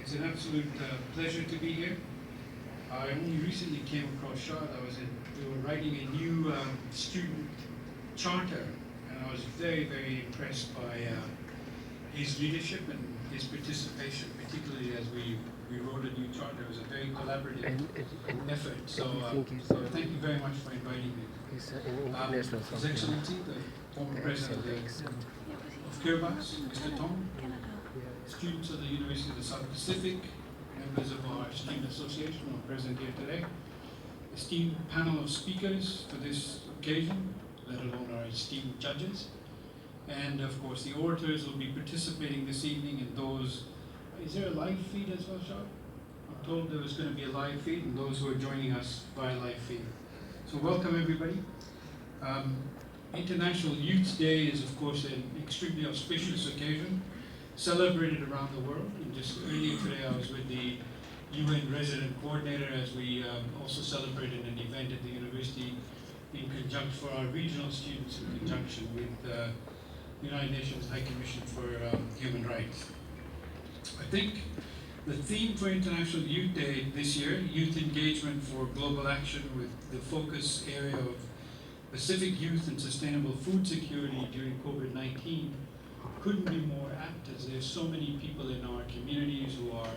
It's an absolute pleasure to be here. I only recently came across Shad. We were writing a new student charter, and I was very, very impressed by his leadership and his participation, particularly as we wrote a new charter. It was a very collaborative effort. So thank you very much for inviting me. His Excellency, the former President of Kiribati, Mr. Tom, students of the University of the South Pacific, members of our Student Association who are present here today, esteemed panel of speakers for this occasion, let alone our esteemed judges, and of course the orators will be participating this evening, and those, is there a live feed as well, Shah? I'm told there was going to be a live feed, and those who are joining us via live feed. So welcome everybody. International Youth Day is of course an extremely auspicious occasion, celebrated around the world. And just earlier today I was with the UN Resident Coordinator as we also celebrated an event at the university in conjunction for our regional students in conjunction with the United Nations High Commission for Human Rights. I think the theme for International Youth Day this year, Youth Engagement for Global Action, with the focus area of Pacific youth and sustainable food security during COVID-19, couldn't be more apt, as there's so many people in our communities who are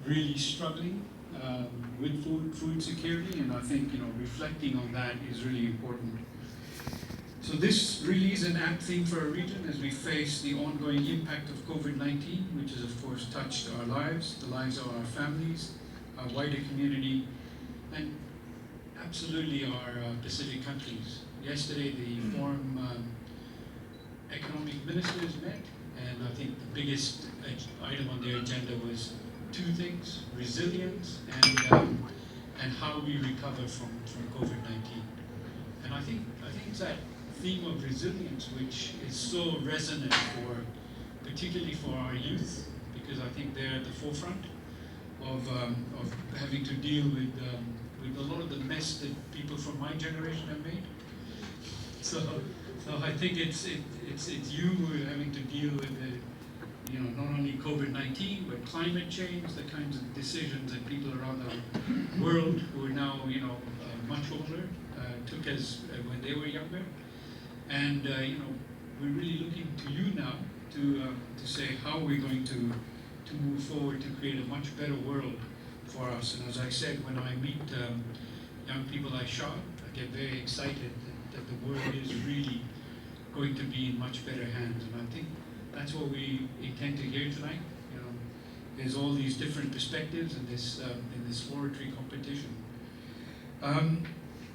really struggling with food security, and I think reflecting on that is really important. So this really is an apt theme for our region as we face the ongoing impact of COVID-19, which has of course touched our lives, the lives of our families, our wider community, and absolutely our Pacific countries. Yesterday the Forum Economic Ministers met, and I think the biggest item on their agenda was two things: resilience and how we recover from COVID-19. And I think it's that theme of resilience which is so resonant particularly for our youth, because I think they're at the forefront of having to deal with a lot of the mess that people from my generation have made. So I think it's you who are having to deal with not only COVID-19 but climate change, the kinds of decisions that people around the world who are now much older took as when they were younger, and we're really looking to you now to say how we're going to move forward to create a much better world for us. And as I said, when I meet young people like Shah, I get very excited that the world is really going to be in much better hands. And I think that's what we intend to hear tonight. There's all these different perspectives in this oratory competition.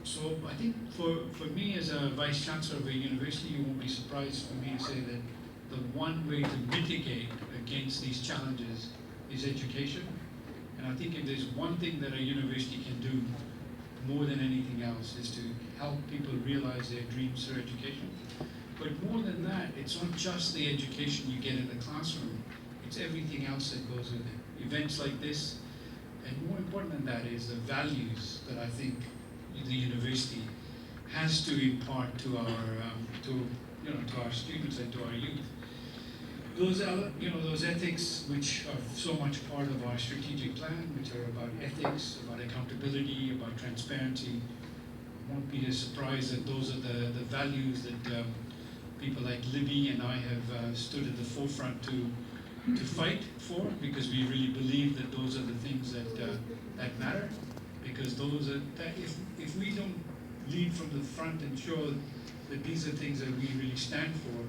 So I think for me as a Vice Chancellor of a university, you won't be surprised for me to say that the one way to mitigate against these challenges is education. And I think if there's one thing that a university can do more than anything else is to help people realize their dreams through education. But more than that, it's not just the education you get in the classroom, it's everything else that goes with it. Events like this, and more important than that is the values that I think the university has to impart to our to our students and to our youth. Those ethics which are so much part of our strategic plan, which are about ethics, about accountability, about transparency. Won't be a surprise that those are the values that people like Libby and I have stood at the forefront to fight for, because we really believe that those are the things that matter. Because those are if we don't lead from the front and show that these are things that we really stand for,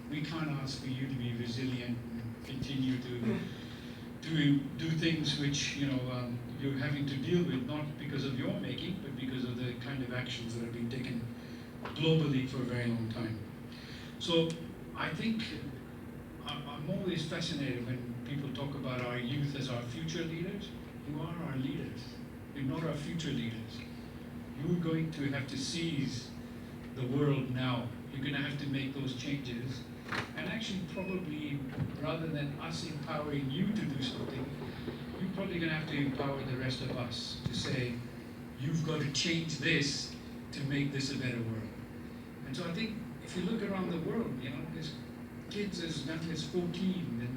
we can't ask for you to be resilient and continue to do things which you're having to deal with, not because of your making, but because of the kind of actions that have been taken globally for a very long time. So I think I'm always fascinated when people talk about our youth as our future leaders. You are our leaders. You're not our future leaders. You're going to have to seize the world now. You're going to have to make those changes. And actually, probably, rather than us empowering you to do something, you're probably going to have to empower the rest of us to say, you've got to change this to make this a better world. And so I think if you look around the world, there's kids as young as 14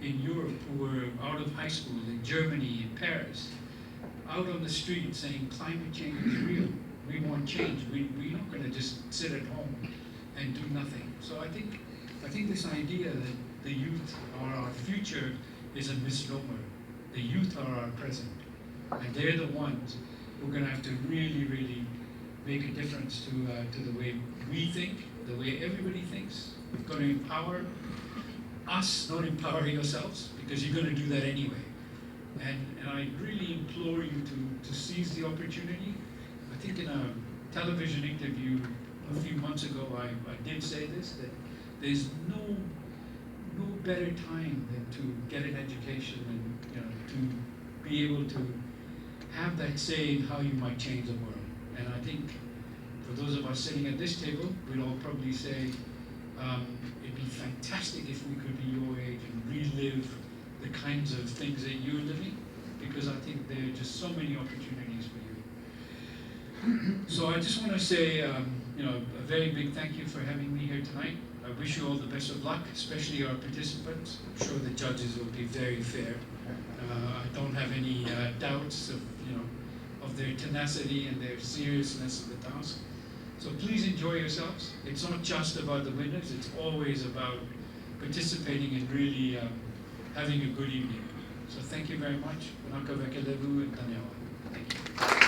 in Europe who were out of high school, in Germany, in Paris, out on the street saying climate change is real. We want change. We're not going to just sit at home and do nothing. So I think this idea that the youth are our future is a misnomer. The youth are our present. And they're the ones who are going to have to really, really make a difference to the way we think, the way everybody thinks. We've got to empower us, not empower yourselves, because you're going to do that anyway. And I really implore you to seize the opportunity. I think in a television interview a few months ago, I did say this, that there's no better time than to get an education and to be able to have that say in how you might change the world. And I think for those of us sitting at this table, we'd all probably say it'd be fantastic if we could be your age and relive the kinds of things that you're living, because I think there are just so many opportunities for you. So I just want to say, a very big thank you for having me here tonight. I wish you all the best of luck, especially our participants. I'm sure the judges will be very fair. I don't have any doubts of their tenacity and their seriousness of the task. So please enjoy yourselves. It's not just about the winners, it's always about participating and really having a good evening. So thank you very much. Thank you.